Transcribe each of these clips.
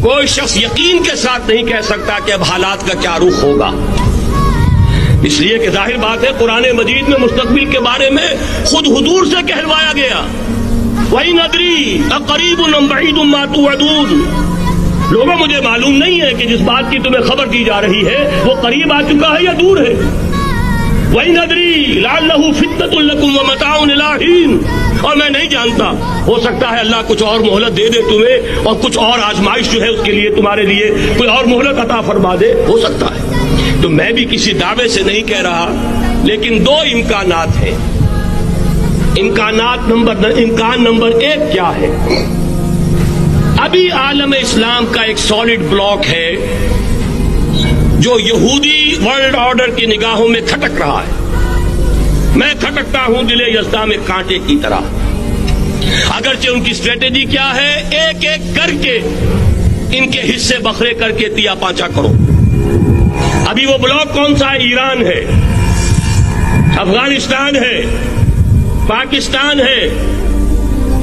کوئی شخص یقین کے ساتھ نہیں کہہ سکتا کہ اب حالات کا کیا رخ ہوگا، اس لیے کہ ظاہر بات ہے قرآن مجید میں مستقبل کے بارے میں خود حضور سے کہلوایا گیا، وَإِنْ أَدْرِي أَقَرِيبٌ أَمْ بَعِيدٌ مَا تُوعَدُونَ۔ لوگوں مجھے معلوم نہیں ہے کہ جس بات کی تمہیں خبر دی جا رہی ہے وہ قریب آ چکا ہے یا دور ہے۔ وَإِنْ أَدْرِي لَعَلَّهُ فِتْنَةٌ لَكُمْ وَمَتَاعٌ إِلَىٰ حِينٍ، اور میں نہیں جانتا، ہو سکتا ہے اللہ کچھ اور مہلت دے دے تمہیں، اور کچھ اور آزمائش جو ہے اس کے لیے تمہارے لیے کوئی اور مہلت عطا فرما دے، ہو سکتا ہے۔ تو میں بھی کسی دعوے سے نہیں کہہ رہا، لیکن دو امکانات ہیں۔ امکان نمبر ایک کیا ہے؟ ابھی عالم اسلام کا ایک سالڈ بلاک ہے جو یہودی ورلڈ آرڈر کی نگاہوں میں کھٹک رہا ہے۔ میں کھٹکتا ہوں دل یزداں میں کانٹے کی طرح۔ اگرچہ ان کی اسٹریٹجی کیا ہے، ایک ایک کر کے ان کے حصے بکھرے کر کے تیا پانچا کرو۔ ابھی وہ بلاک کون سا ہے؟ ایران ہے، افغانستان ہے، پاکستان ہے،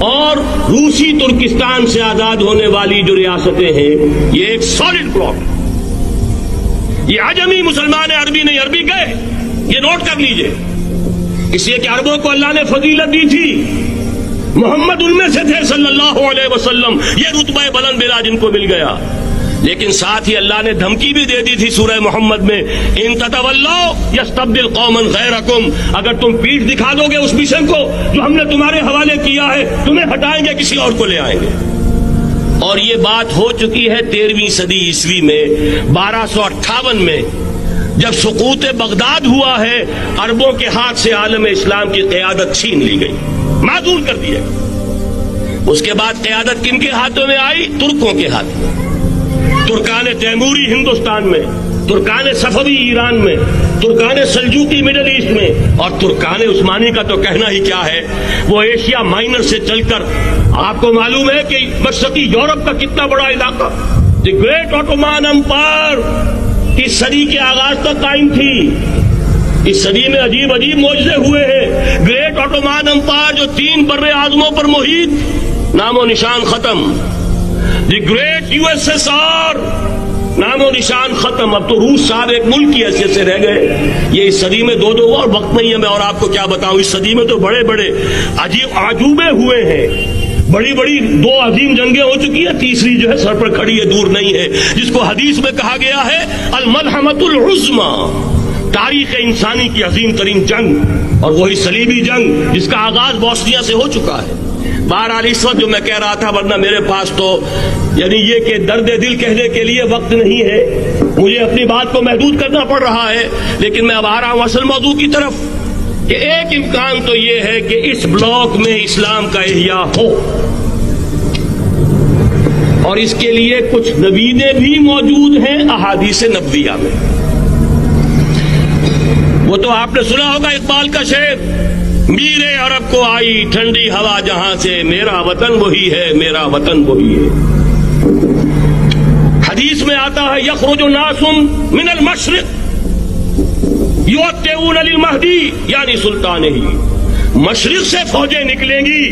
اور روسی ترکستان سے آزاد ہونے والی جو ریاستیں ہیں، یہ ایک سالڈ بلاک۔ یہ عجمی مسلمان عربی نہیں، عربی گئے، یہ نوٹ کر لیجئے، اس لیے کہ عربوں کو اللہ نے فضیلت دی تھی، محمد ان میں سے تھے صلی اللہ علیہ وسلم، یہ رتبہ بلند بلا جن کو مل گیا۔ لیکن ساتھ ہی اللہ نے دھمکی بھی دے دی تھی سورہ محمد میں، ان تتولوا یستبدل قوما غیرکم، اگر تم پیٹھ دکھا دو گے اس مشن کو جو ہم نے تمہارے حوالے کیا ہے، تمہیں ہٹائیں گے، کسی اور کو لے آئیں گے۔ اور یہ بات ہو چکی ہے 13ویں صدی عیسوی میں، 1258 میں جب سقوط بغداد ہوا ہے، عربوں کے ہاتھ سے عالم اسلام کی قیادت چھین لی گئی، معذور کر دیا۔ اس کے بعد قیادت کن کے ہاتھوں میں آئی؟ ترکوں کے ہاتھ میں۔ ترکان تیموری ہندوستان میں، ترکان صفوی ایران میں، ترکان سلجوقی مڈل ایسٹ میں، اور ترکان عثمانی کا تو کہنا ہی کیا ہے، وہ ایشیا مائنر سے چل کر آپ کو معلوم ہے کہ مشرقی یورپ کا کتنا بڑا علاقہ، دی گریٹ آٹومان امپائر اس صدی کے آغاز تک قائم تھی۔ اس صدی میں عجیب عجیب معجزے ہوئے ہیں۔ گریٹ آٹومان امپائر جو 3 بر اعظموں پر محیط، نام و نشان ختم۔ دی گریٹ USSR، نام و نشان ختم۔ اب تو روس صاحب ایک ملک کی حیثیت سے رہ گئے۔ یہ اس صدی میں دو اور وقت نہیں ہے میں اور آپ کو کیا بتاؤں، اس صدی میں تو بڑے بڑے عجیب عجوبے ہوئے ہیں، بڑی بڑی 2 عظیم جنگیں ہو چکی ہیں، تیسری جو ہے سر پر کھڑی ہے، دور نہیں ہے، جس کو حدیث میں کہا گیا ہے الملحمۃ العظمی، تاریخ انسانی کی عظیم ترین جنگ، اور وہی صلیبی جنگ جس کا آغاز بوسنیا سے ہو چکا ہے۔ بہرحال اس وقت جو میں کہہ رہا تھا، ورنہ میرے پاس تو یعنی یہ کہ درد دل کہنے کے لیے وقت نہیں ہے، مجھے اپنی بات کو محدود کرنا پڑ رہا ہے، لیکن میں اب آ رہا ہوں اصل موضوع کی طرف، کہ ایک امکان تو یہ ہے کہ اس بلاک میں اسلام کا احیاء ہو، اور اس کے لیے کچھ نویدیں بھی موجود ہیں احادیث نبویہ میں۔ وہ تو آپ نے سنا ہوگا اقبال کا شعر، میرے عرب کو آئی ٹھنڈی ہوا جہاں سے، میرا وطن وہی ہے، میرا وطن وہی ہے۔ حدیث میں آتا ہے یخرج ناس من المشرق یؤتون للمہدی، یعنی سلطان ہی، مشرق سے فوجیں نکلیں گی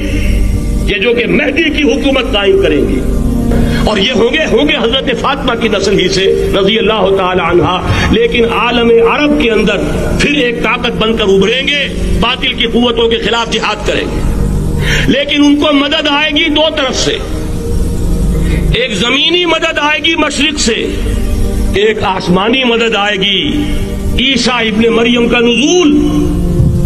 یہ جو کہ مہدی کی حکومت قائم کریں گی، اور یہ ہوں گے حضرت فاطمہ کی نسل ہی سے رضی اللہ تعالی عنہا، لیکن عالم عرب کے اندر پھر ایک طاقت بن کر ابھریں گے، باطل کی قوتوں کے خلاف جہاد کریں گے، لیکن ان کو مدد آئے گی 2 طرف سے، ایک زمینی مدد آئے گی مشرق سے، ایک آسمانی مدد آئے گی، عیسیٰ ابن مریم کا نزول،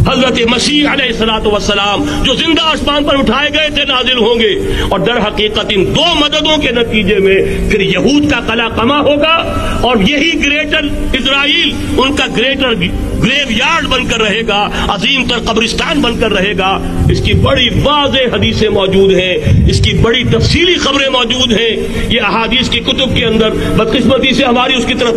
حضرت مسیح علیہ الصلوۃ والسلام جو زندہ آسمان پر اٹھائے گئے تھے نازل ہوں گے، اور در حقیقت ان 2 مددوں کے نتیجے میں پھر یہود کا قلع قمع ہوگا، اور یہی گریٹر اسرائیل ان کا گریٹر گریو یارڈ بن کر رہے گا، عظیم تر قبرستان بن کر رہے گا۔ اس کی بڑی واضح حدیثیں موجود ہیں، اس کی بڑی تفصیلی خبریں موجود ہیں، یہ احادیث کی کتب کے اندر، بدقسمتی سے ہماری اس کی طرف